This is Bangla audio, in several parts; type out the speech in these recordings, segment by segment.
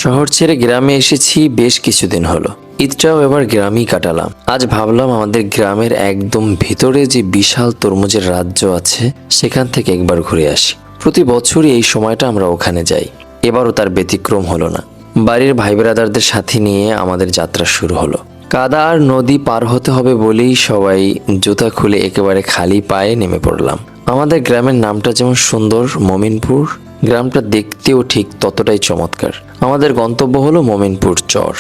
শহর ছেড়ে গ্রামে এসেছি বেশ কিছুদিন হলো। ঈদটাও এবার গ্রামেই কাটালাম। আজ ভাবলাম আমাদের গ্রামের একদম ভিতরে যে বিশাল তরমুজের রাজ্য আছে সেখান থেকে একবার ঘুরে আসি। প্রতি বছরই এই সময়টা আমরা ওখানে যাই, এবারও তার ব্যতিক্রম হলো না। বাড়ির ভাই ব্রাদারদের সাথে নিয়ে আমাদের যাত্রা শুরু হলো। কাদা আর নদী পার হতে হবে বলেই সবাই জুতা খুলে একেবারে খালি পায়ে নেমে পড়লাম। আমাদের গ্রামের নামটা যেমন সুন্দর, মমিনপুর, গ্রামটা দেখতেও ঠিক ততটাই চমৎকার। আমাদের গন্তব্য হলো মমিনপুর চর,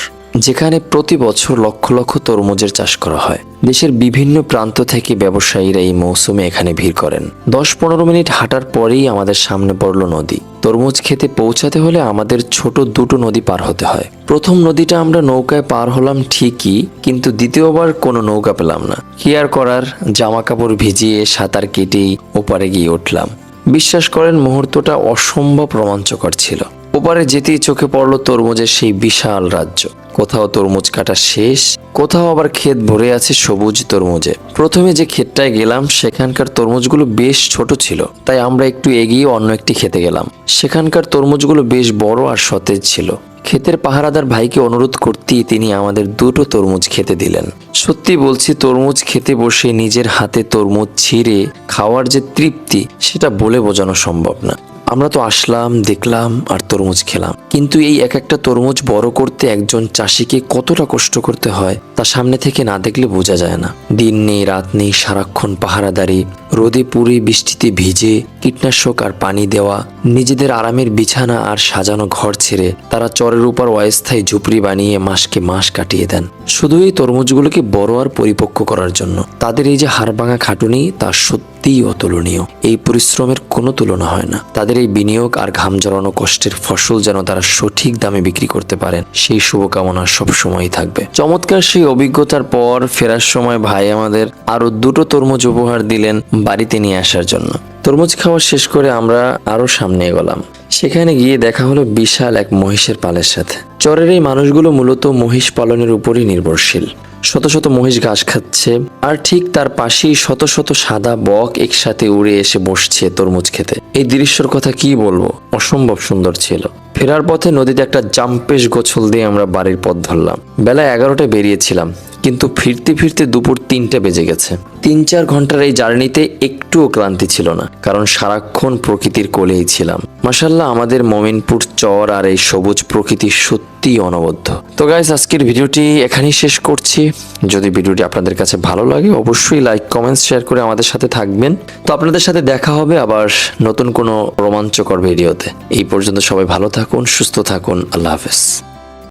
যেখানে প্রতি বছর লক্ষ লক্ষ তরমুজের চাষ করা হয়। দেশের বিভিন্ন প্রান্ত থেকে ব্যবসায়ীরা এই মৌসুমে এখানে ভিড় করেন। 10-15 মিনিট হাঁটার পরেই আমাদের সামনে পড়লো নদী। তরমুজ খেতে পৌঁছাতে হলে আমাদের ছোট দুটো নদী পার হতে হয়। প্রথম নদীটা আমরা নৌকায় পার হলাম ঠিকই, কিন্তু দ্বিতীয়বার কোনো নৌকা পেলাম না। কি আর করার, জামা কাপড় ভিজিয়ে সাঁতার কেটেই ওপারে গিয়ে উঠলাম। বিশ্বাস করেন, মুহূর্তটা অসম্ভব রোমাঞ্চকর ছিল। ওপারে যেতেই চোখে পড়লো তরমুজের সেই বিশাল রাজ্য। কোথাও তরমুজ কাটা শেষ, কোথাও আবার ক্ষেত ভরে আছে সবুজ তরমুজে। প্রথমে যে ক্ষেতটায় গেলাম সেখানকার তরমুজগুলো বেশ ছোট ছিল, তাই আমরা একটু এগিয়ে অন্য একটি খেতে গেলাম। সেখানকার তরমুজগুলো বেশ বড় আর সতেজ ছিল। ক্ষেতের পাহারাদার ভাইকে অনুরোধ করতেই তিনি আমাদের দুটো তরমুজ খেতে দিলেন। সত্যি বলছি, তরমুজ খেতে বসে নিজের হাতে তরমুজ ছিঁড়ে খাওয়ার যে তৃপ্তি, সেটা বলে বোঝানো সম্ভব না। আমরা তো আসলাম, দেখলাম আর তরমুজ খেলাম, কিন্তু এই এক একটা তরমুজ বড় করতে একজন চাষিকে কতটা কষ্ট করতে হয় তা সামনে থেকে না দেখলে বোঝা যায় না। দিন নেই রাত নেই, সারাক্ষণ পাহারাদারি, রোদে পুড়ে বৃষ্টিতে ভিজে, কীটনাশক আর পানি দেওয়া, নিজেদের আরামের বিছানা আর সাজানো ঘর ছেড়ে তারা চরের উপর অস্থায়ী ঝুপড়ি বানিয়ে মাসকে মাস কাটিয়ে দেন, শুধু এই তরমুজগুলোকে বড় আর পরিপক্ক করার জন্য। তাদের এই যে হাড়ভাঙা খাটুনি, তা সত্যিই অতুলনীয়। এই পরিশ্রমের কোনো তুলনা হয় না। তাদের এই বিনিয়োগ আর ঘাম ঝরানো কষ্টের ফসল যেন তারা সঠিক দামে বিক্রি করতে পারেন, সেই শুভকামনা সবসময়ই থাকবে। চমৎকার সেই অভিজ্ঞতার পর ফেরার সময় ভাই আমাদের আরো দুটো তরমুজ উপহার দিলেন বাড়িতে নিয়ে আসার জন্য। তরমুজ খাওয়া শেষ করে আমরা আরো সামনে এগোলাম। সেখানে গিয়ে দেখা হলো বিশাল এক মহিষের পালের সাথে। চরের এই মানুষগুলো মূলত মহিষ পালনের উপরই নির্ভরশীল। শত শত মহিষ ঘাস খাচ্ছে, আর ঠিক তার পাশেই শত শত সাদা বক একসাথে উড়ে এসে বসছে তরমুজ খেতে। এই দৃশ্যের কথা কি বলবো, অসম্ভব সুন্দর ছিল। ফেরার পথে নদীতে একটা জাম্পেশ গোছল দিয়ে আমরা বাড়ির পথ ধরলাম। বেলা 11টায় বেরিয়েছিলাম, কিন্তু ফিরতে ফিরতে দুপুর 3টে বেজে গেছে। 3-4 ঘন্টার এই জার্নিতে একটুও ক্লান্তি ছিল না, কারণ সারাক্ষণ প্রকৃতির কোলেই ছিলাম। মাশাআল্লাহ, আমাদের মমিনপুর চর আর এই সবুজ প্রকৃতি সত্যিই অনবদ্য। তো গাইস, আজকের ভিডিওটি এখানেই শেষ করছি। যদি ভিডিওটি আপনাদের কাছে ভালো লাগে অবশ্যই লাইক, কমেন্টস, শেয়ার করে আমাদের সাথে থাকবেন। তো আপনাদের সাথে দেখা হবে আবার নতুন কোনো রোমাঞ্চকর ভিডিওতে। এই পর্যন্ত সবাই ভালো থাকুন, সুস্থ থাকুন। আল্লাহ হাফেজ।